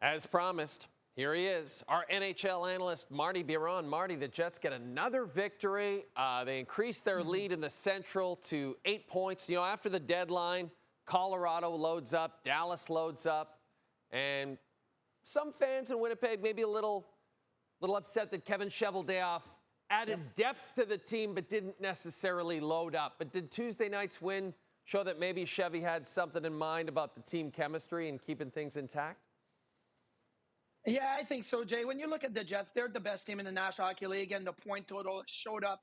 As promised, here he is, our NHL analyst, Martin Biron. Marty, the Jets get another victory. They increase their lead in the Central to 8 points. You know, after the deadline, Colorado loads up, Dallas loads up, and some fans in Winnipeg maybe a little upset that Kevin Cheveldayoff added depth to the team but didn't necessarily load up. But did Tuesday night's win show that maybe Chevy had something in mind about the team chemistry and keeping things intact? Yeah, I think so, Jay. When you look at the Jets, they're the best team in the National Hockey League, and the point total showed up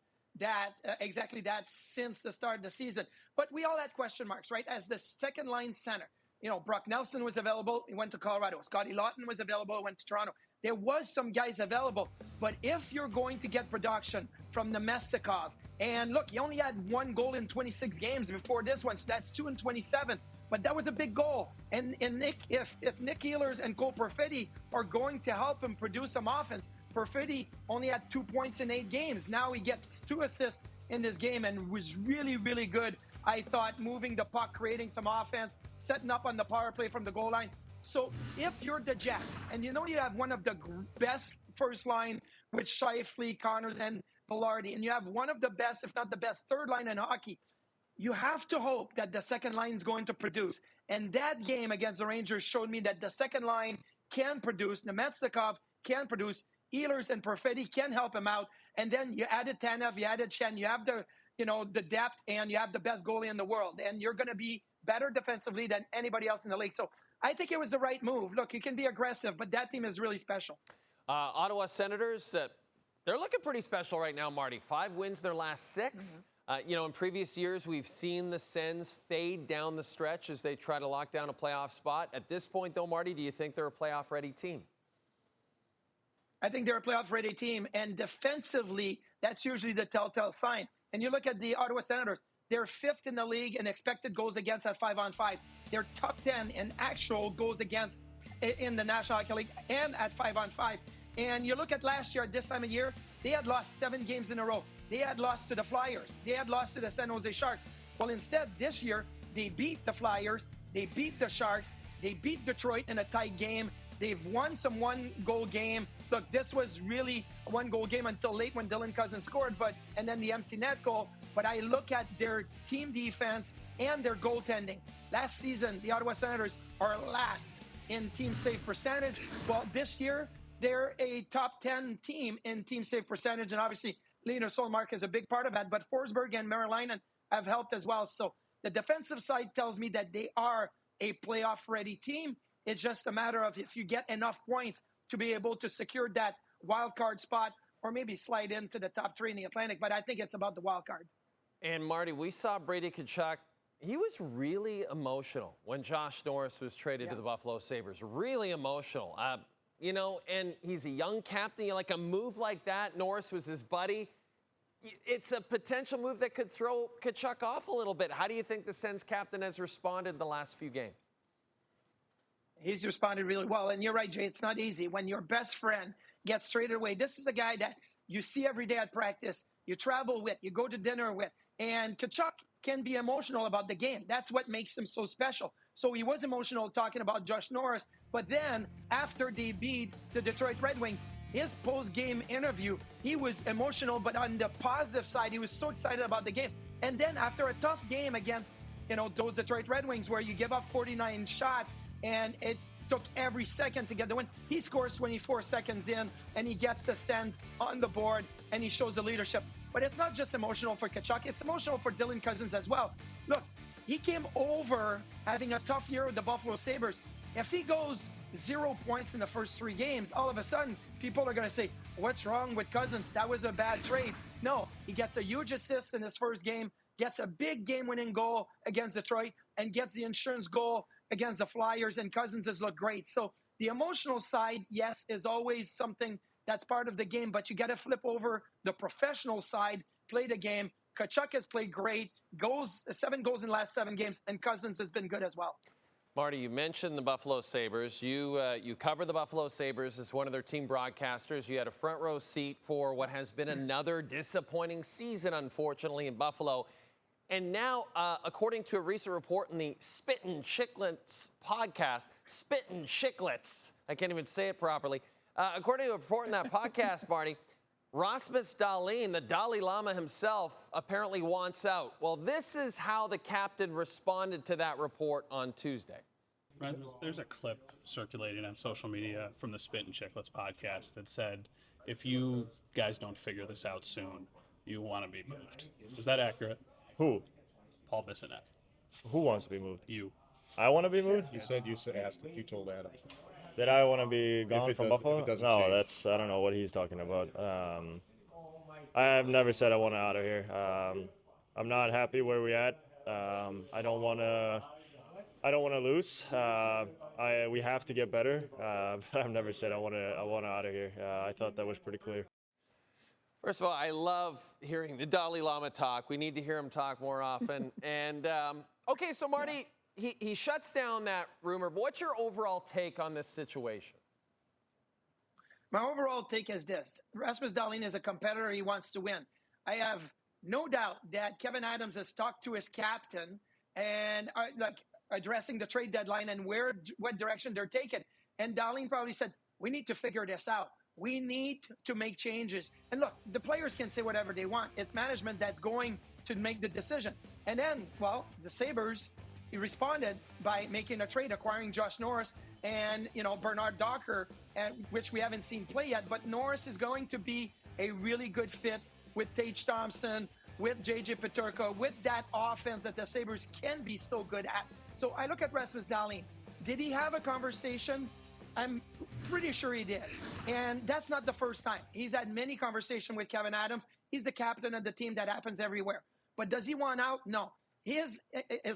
exactly that since the start of the season. But we all had question marks, right? As the second line center, you know, Brock Nelson was available, he went to Colorado. Scotty Lawton was available, went to Toronto. There was some guys available, but if you're going to get production from Nemestikov, and look, he only had 1 goal in 26 games before this one, so that's 2 in 27. But that was a big goal. And if Nick Ehlers and Cole Perfetti are going to help him produce some offense, Perfetti only had 2 points in 8 games. Now he gets 2 assists in this game and was really, really good. I thought moving the puck, creating some offense, setting up on the power play from the goal line. So if you're the Jets, and you know you have one of the best first line with Scheifele, Connors, and Velarde, and you have one of the best, if not the best, third line in hockey, you have to hope that the second line is going to produce. And that game against the Rangers showed me that the second line can produce. Nemestikov can produce. Ehlers and Perfetti can help him out. And then you added Tanev, you added Shen, you have the depth, and you have the best goalie in the world. And you're going to be better defensively than anybody else in the league. So I think it was the right move. Look, you can be aggressive, but that team is really special. Ottawa Senators, they're looking pretty special right now, Marty. 5 wins their last 6. In previous years, we've seen the Sens fade down the stretch as they try to lock down a playoff spot. At this point, though, Marty, do you think they're a playoff-ready team? I think they're a playoff-ready team, and defensively, that's usually the telltale sign. And you look at the Ottawa Senators, they're 5th in the league in expected goals against at 5-on-5. They're top 10 in actual goals against in the National Hockey League and at 5-on-5. And you look at last year at this time of year, they had lost 7 games in a row. They had lost to the Flyers. They had lost to the San Jose Sharks. Well, instead, this year, they beat the Flyers. They beat the Sharks. They beat Detroit in a tight game. They've won some one-goal game. Look, this was really a one-goal game until late when Dylan Cousins scored, and then the empty net goal. But I look at their team defense and their goaltending. Last season, the Ottawa Senators are last in team save percentage. Well, this year, they're a top 10 team in team save percentage, and obviously Linus Solmark is a big part of that, but Forsberg and Merlainen have helped as well. So the defensive side tells me that they are a playoff-ready team. It's just a matter of if you get enough points to be able to secure that wild card spot or maybe slide into the top 3 in the Atlantic, but I think it's about the wild card. And, Marty, we saw Brady Tkachuk. He was really emotional when Josh Norris was traded to the Buffalo Sabres. Really emotional. And he's a young captain. Like a move like that, Norris was his buddy. It's a potential move that could throw Tkachuk off a little bit. How do you think the Sens captain has responded the last few games? He's responded really well. And you're right, Jay, it's not easy. When your best friend gets traded away, this is the guy that you see every day at practice, you travel with, you go to dinner with. And Tkachuk can be emotional about the game. That's what makes him so special. So he was emotional talking about Josh Norris. But then after they beat the Detroit Red Wings, his post-game interview, he was emotional, but on the positive side, he was so excited about the game. And then after a tough game against, those Detroit Red Wings where you give up 49 shots and it took every second to get the win, he scores 24 seconds in and he gets the Sens on the board and he shows the leadership. But it's not just emotional for Tkachuk, it's emotional for Dylan Cousins as well. Look, he came over having a tough year with the Buffalo Sabres. If he goes 0 points in the first 3 games, all of a sudden, people are going to say, what's wrong with Cousins? That was a bad trade. No, he gets a huge assist in his first game, gets a big game-winning goal against Detroit, and gets the insurance goal against the Flyers, and Cousins has looked great. So the emotional side, yes, is always something that's part of the game, but you got to flip over the professional side, play the game. Tkachuk has played great, 7 goals in the last 7 games, and Cousins has been good as well. Marty, you mentioned the Buffalo Sabres. You cover the Buffalo Sabres as one of their team broadcasters. You had a front row seat for what has been another disappointing season, unfortunately, in Buffalo. And now, according to a recent report in the Spittin' Chicklets podcast, Spittin' Chicklets, I can't even say it properly. According to a report in that podcast, Marty, Rasmus Dahlin, the Dalai Lama himself, apparently wants out. Well, this is how the captain responded to that report on Tuesday. Rasmus, there's a clip circulating on social media from the Spittin' Chicklets podcast that said, if you guys don't figure this out soon, you want to be moved. Is that accurate? Who? Paul Bissonnette. Who wants to be moved? You. I want to be moved? You asked him. You told Adams. That I want to be gone from Buffalo? if it doesn't No, change. I don't know what he's talking about. I've never said I want out of here. I'm not happy where we're at. I don't want to lose. We have to get better. But I've never said I want out of here. I thought that was pretty clear. First of all, I love hearing the Dalai Lama talk. We need to hear him talk more often. And, okay, so Marty, he shuts down that rumor. But what's your overall take on this situation? My overall take is this. Rasmus Dahlin is a competitor. He wants to win. I have no doubt that Kevin Adams has talked to his captain and addressing the trade deadline and what direction they're taking. And Dahlin probably said, we need to figure this out. We need to make changes. And look, the players can say whatever they want. It's management that's going to make the decision. And then, well, the Sabres responded by making a trade, acquiring Josh Norris and, Bernard Docker, which we haven't seen play yet. But Norris is going to be a really good fit with Tage Thompson, with J.J. Peterka, with that offense that the Sabres can be so good at. So I look at Rasmus Dahlin. Did he have a conversation? I'm pretty sure he did. And that's not the first time. He's had many conversations with Kevin Adams. He's the captain of the team. That happens everywhere. But does he want out? No. His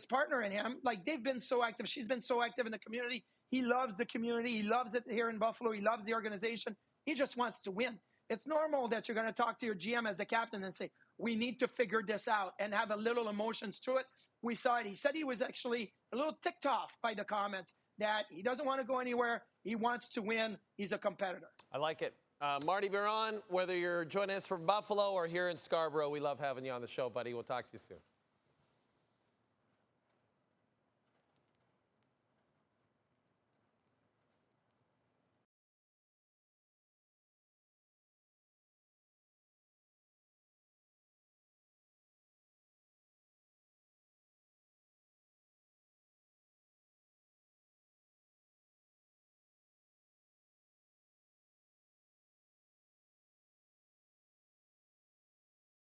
partner and him, they've been so active. She's been so active in the community. He loves the community. He loves it here in Buffalo. He loves the organization. He just wants to win. It's normal that you're going to talk to your GM as the captain and say, we need to figure this out and have a little emotions to it. We saw it. He said he was actually a little ticked off by the comments that he doesn't want to go anywhere. He wants to win. He's a competitor. I like it. Marty Biron, whether you're joining us from Buffalo or here in Scarborough, we love having you on the show, buddy. We'll talk to you soon.